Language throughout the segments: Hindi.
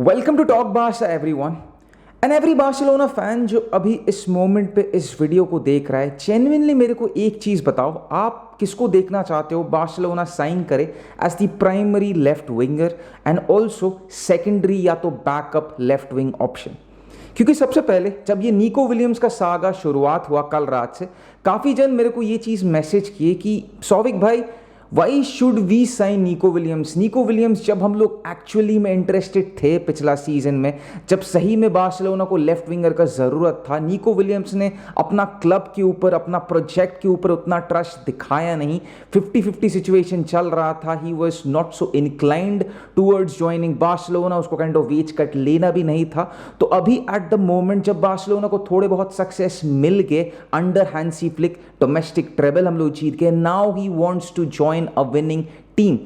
Welcome to talk Barca everyone and every Barcelona fan जो अभी इस मोमेंट पे इस वीडियो को देख रहा है। जेन्युइनली मेरे को एक चीज़ बताओ, आप किसको देखना चाहते हो बार्सिलोना साइन करे as the primary left winger and also secondary या तो बैकअप लेफ्ट विंग ऑप्शन? क्योंकि सबसे पहले जब ये निको विलियम्स का सागा शुरुआत हुआ कल रात से, काफ़ी जन मेरे को ये चीज़ मैसेज किए कि सौविक भाई why should we sign Nico Williams. Nico Williams जब हम लोग एक्चुअली में इंटरेस्टेड थे पिछला सीजन में, जब सही में बार्सिलोना को लेफ्ट विंगर का ज़रूरत था, निको विलियम्स ने अपना क्लब के ऊपर अपना प्रोजेक्ट के ऊपर उतना ट्रस्ट दिखाया नहीं। 50-50 सिचुएशन चल रहा था। He was not so inclined towards joining Barcelona. उसको काइंड ऑफ वेज कट लेना भी नहीं था। तो अभी एट द मोमेंट जब बार्सिलोना को थोड़े बहुत सक्सेस मिल गए under Hansi Flick, domestic treble हम लोग जीत गए, now he wants to join a winning team.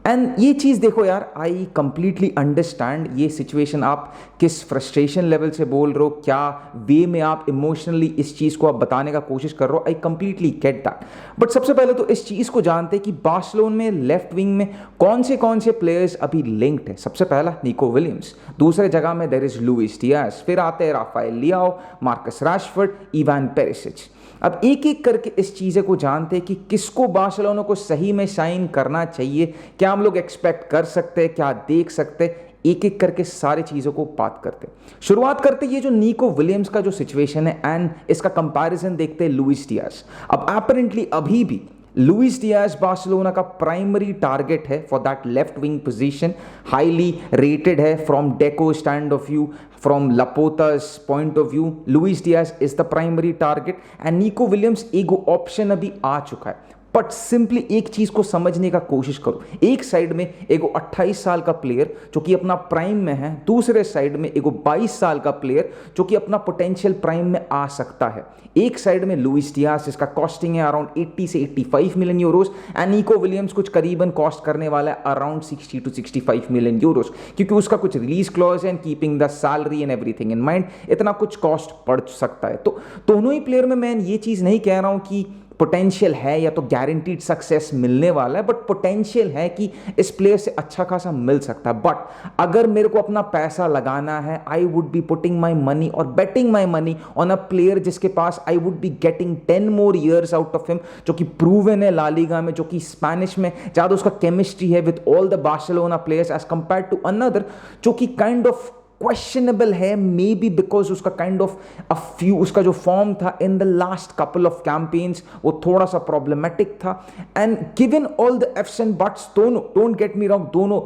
And ये चीज़ देखो यार, आई कंप्लीटली अंडरस्टैंड ये सिचुएशन। आप किस फ्रस्ट्रेशन लेवल से बोल रहे हो, क्या वे में आप इमोशनली इस चीज़ को आप बताने का कोशिश कर रहे हो, I completely get that. But सबसे पहले तो इस चीज़ को जानते हैं कि बार्सिलोना में लेफ्ट विंग में कौन से प्लेयर्स अभी लिंक्ड है। सबसे पहला निको विलियम्स, दूसरे जगह में देयर इज लुइस डियाज, फिर आते हैं राफाएल लियाओ, मार्कस राशफोर्ड, इवान पेरिसिच। अब एक एक करके इस चीज़ें को जानते हैं कि किसको बार्सिलोना को सही में साइन करना चाहिए, क्या हम लोग एक्सपेक्ट कर सकते हैं, क्या देख सकते हैं। एक एक करके सारी चीज़ों को बात करते शुरुआत करते ये जो निको विलियम्स का जो सिचुएशन है एंड इसका कंपैरिजन देखते हैं लुइस डियाज। अब एपरेंटली अभी भी लुइस डियाज बार्सिलोना का प्राइमरी टारगेट है for that left wing position, highly rated है from Deco stand of view, from Laporta's point of view. Luis Diaz is the primary target and Nico Williams एक ऑप्शन अभी आ चुका है। बट सिंपली एक चीज को समझने का कोशिश करो, एक साइड में एगो 28 साल का प्लेयर जो कि अपना प्राइम में है, दूसरे साइड में एगो 22 साल का प्लेयर जो कि अपना पोटेंशियल प्राइम में आ सकता है। एक साइड में लुइस डियाज जिसका कॉस्टिंग है अराउंड 80 से 85 million Euros and Nico Williams कुछ करीबन कॉस्ट करने वाला है अराउंड 60 टू 65 मिलियन यूरोस, क्योंकि उसका कुछ रिलीज क्लॉज है and keeping the salary and everything in mind इतना कुछ कॉस्ट पड़ सकता है। तो दोनों ही प्लेयर में मैं ये चीज़ नहीं कह रहा हूं कि पोटेंशियल है या तो गारंटीड सक्सेस मिलने वाला है, बट पोटेंशियल है कि इस प्लेयर से अच्छा खासा मिल सकता है। बट अगर मेरे को अपना पैसा लगाना है, I would be putting my money और betting my money on a player जिसके पास I would be getting 10 more years out of him, जो कि प्रूवन है ला लीगा में, जो कि स्पेनिश में ज़्यादा उसका केमिस्ट्री है with all the Barcelona players as compare to another जो कि काइंड ऑफ क्वेश्चनेबल है, मे बी बिकॉज उसका काइंड ऑफ उसका जो फॉर्म था in the last couple of campaigns वो थोड़ा सा प्रॉब्लमेटिक था। And given all the ifs and buts, दोनों, डोंट गेट मी रॉन्ग, दोनों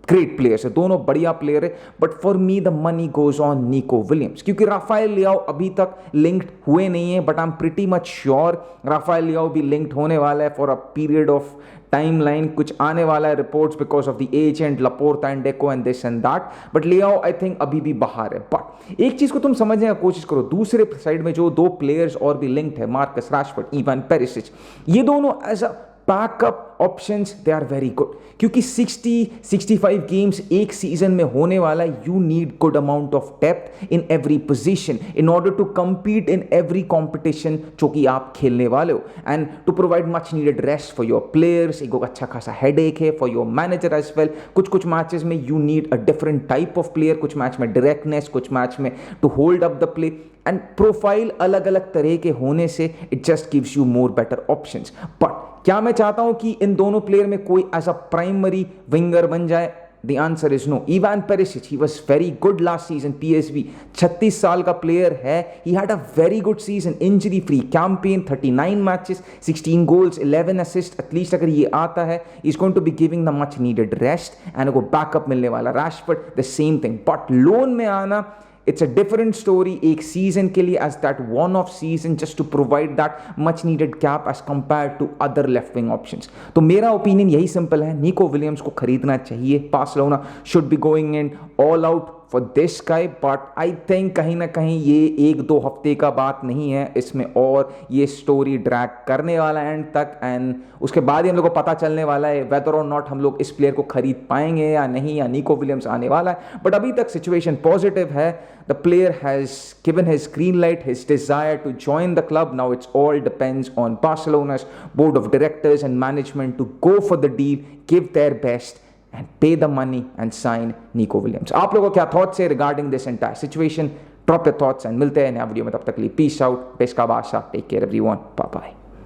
ग्रेट प्लेयर्स है, दोनों बढ़िया प्लेयर है, but for me the money goes on Nico Williams, क्योंकि राफाएल लियाओ अभी तक लिंक्ड हुए नहीं है, but I am pretty much sure Rafael Leao भी लिंक्ड होने वाला है for a period of time line, कुछ आने वाला है reports because of the agent Laporta and Deco and this and that, but Leao I think अभी भी बाहर है। बट एक चीज को तुम समझने का कोशिश करो, दूसरे साइड में जो दो प्लेयर्स और भी लिंक्ड है, मार्कस राशफोर्ड, इवान पेरिसिच, ये दोनों as a backup options they are very good, क्योंकि 60-65 गेम्स एक सीजन में होने वाला है। You need good amount of depth in every position in order to compete in every competition जो कि आप खेलने वाले हो, and to provide much needed rest for your players. एक अच्छा खासा हेडेक है for your manager as well. कुछ मैचेस में you need a different type of player, कुछ मैच में डायरेक्टनेस, कुछ मैच में to hold up the play, and profile अलग अलग तरह के होने से it just gives you more better options. But क्या मैं चाहता हूं कि इन दोनों प्लेयर में कोई एज अ प्राइमरी विंगर बन जाए? The answer is no. Ivan Perisic, he was very good last season, PSV, 36 साल का प्लेयर है, he had a very good season, injury free campaign, 39 matches, 16 goals, 11 assists, at least अगर ये आता है, he's going to be giving the much needed rest and को बैकअप मिलने वाला। Rashford, the same thing, but loan में आना इट्स अ डिफरेंट स्टोरी एक सीजन के लिए, as that one of season just to provide that much needed gap as compare to other left wing options. तो मेरा ओपिनियन यही सिंपल है, निको विलियम्स को खरीदना चाहिए। Barcelona should be going in all out for this guy, but I think कहीं ना कहीं ये 1-2 हफ्ते का बात नहीं है इसमें, और ये स्टोरी ड्रैग करने वाला है एंड तक, एंड उसके बाद ही हम लोग को पता चलने वाला है वेदर और नॉट हम लोग इस प्लेयर को खरीद पाएंगे या नहीं, या निको विलियम्स आने वाला है। बट अभी तक सिचुएशन पॉजिटिव है। The player has given his green light, his desire to join the club. Now it's all depends on Barcelona's board of directors and management to go for the deal, give their best and pay the money and sign Nico Williams. आप लोगों को क्या थॉट्स है regarding this entire situation? Drop your thoughts and मिलते हैं नया वीडियो में, तब तक के लिए पीस आउट, पेश का बादशाह, take care everyone, bye bye.